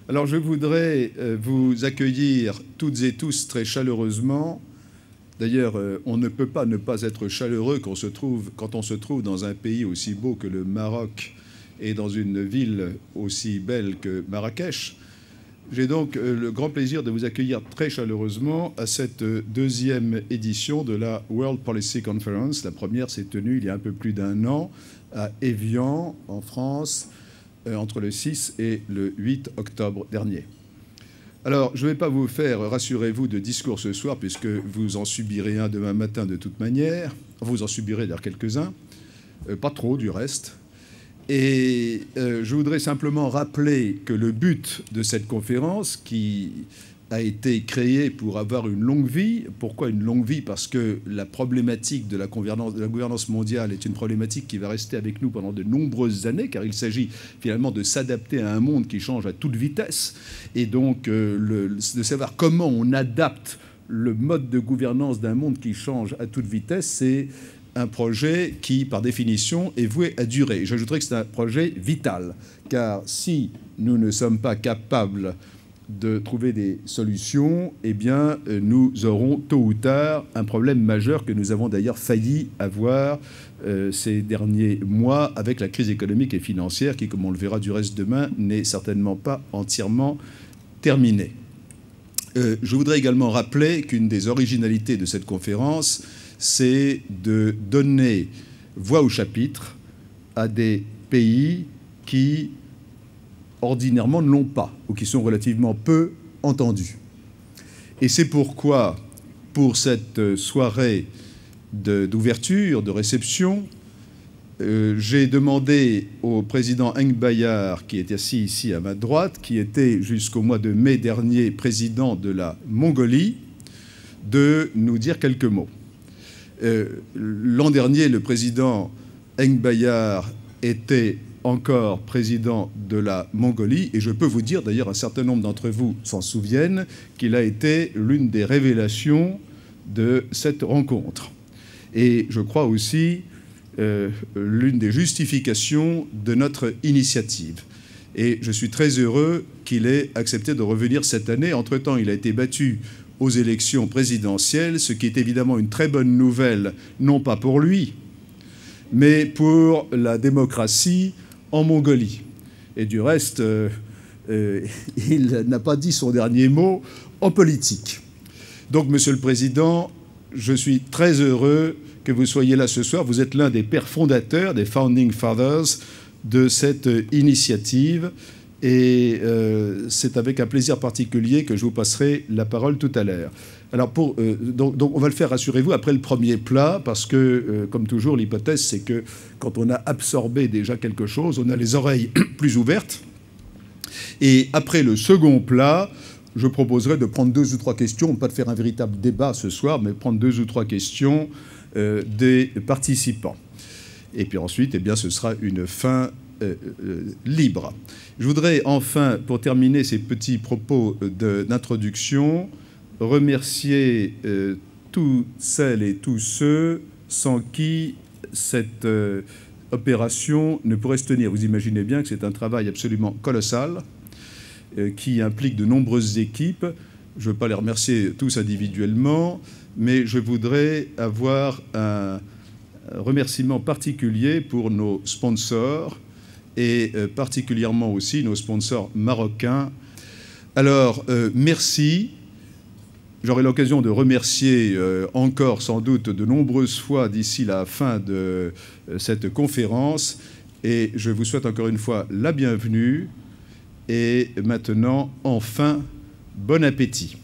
Alors je voudrais vous accueillir toutes et tous très chaleureusement. D'ailleurs, on ne peut pas ne pas être chaleureux quand on se trouve dans un pays aussi beau que le Maroc et dans une ville aussi belle que Marrakech. J'ai donc le grand plaisir de vous accueillir très chaleureusement à cette deuxième édition de la World Policy Conference. La première s'est tenue il y a un peu plus d'un an à Évian, en France, entre le 6 et le 8 octobre dernier. Alors, je ne vais pas vous faire, rassurez-vous, de discours ce soir, puisque vous en subirez un demain matin de toute manière. Vous en subirez d'ailleurs quelques-uns, pas trop du reste. Et je voudrais simplement rappeler que le but de cette conférence, qui a été créée pour avoir une longue vie. Pourquoi une longue vie? Parce que la problématique de la gouvernance mondiale est une problématique qui va rester avec nous pendant de nombreuses années, car il s'agit finalement de s'adapter à un monde qui change à toute vitesse, et donc de savoir comment on adapte le mode de gouvernance d'un monde qui change à toute vitesse, c'est un projet qui, par définition, est voué à durer. J'ajouterais que c'est un projet vital, car si nous ne sommes pas capables de trouver des solutions, eh bien, nous aurons tôt ou tard un problème majeur que nous avons d'ailleurs failli avoir ces derniers mois avec la crise économique et financière qui, comme on le verra du reste demain, n'est certainement pas entièrement terminée. Je voudrais également rappeler qu'une des originalités de cette conférence, c'est de donner voix au chapitre à des pays qui ordinairement ne l'ont pas, ou qui sont relativement peu entendus. Et c'est pourquoi, pour cette soirée d'ouverture, de réception, j'ai demandé au président Henk Bayar, qui est assis ici à ma droite, qui était jusqu'au mois de mai dernier président de la Mongolie, de nous dire quelques mots. L'an dernier, le président Henk Bayar était encore président de la Mongolie, et je peux vous dire, d'ailleurs un certain nombre d'entre vous s'en souviennent, qu'il a été l'une des révélations de cette rencontre. Et je crois aussi l'une des justifications de notre initiative. Et je suis très heureux qu'il ait accepté de revenir cette année. Entre-temps, il a été battu aux élections présidentielles, ce qui est évidemment une très bonne nouvelle, non pas pour lui, mais pour la démocratie en Mongolie. Et du reste, il n'a pas dit son dernier mot en politique. Donc, Monsieur le Président, je suis très heureux que vous soyez là ce soir. Vous êtes l'un des pères fondateurs, des Founding Fathers de cette initiative. Et c'est avec un plaisir particulier que je vous passerai la parole tout à l'heure. Alors, donc on va le faire, rassurez-vous, après le premier plat, parce que, comme toujours, l'hypothèse, c'est que quand on a absorbé déjà quelque chose, on a les oreilles plus ouvertes. Et après le second plat, je proposerai de prendre 2 ou 3 questions, pas de faire un véritable débat ce soir, mais prendre 2 ou 3 questions des participants. Et puis ensuite, eh bien, ce sera une fin libre. Je voudrais enfin, pour terminer ces petits propos d'introduction, remercier toutes celles et tous ceux sans qui cette opération ne pourrait se tenir. Vous imaginez bien que c'est un travail absolument colossal qui implique de nombreuses équipes. Je ne veux pas les remercier tous individuellement, mais je voudrais avoir un remerciement particulier pour nos sponsors, et particulièrement aussi nos sponsors marocains. Alors, merci. J'aurai l'occasion de remercier encore sans doute de nombreuses fois d'ici la fin de cette conférence, et je vous souhaite encore une fois la bienvenue. Et maintenant, enfin, bon appétit.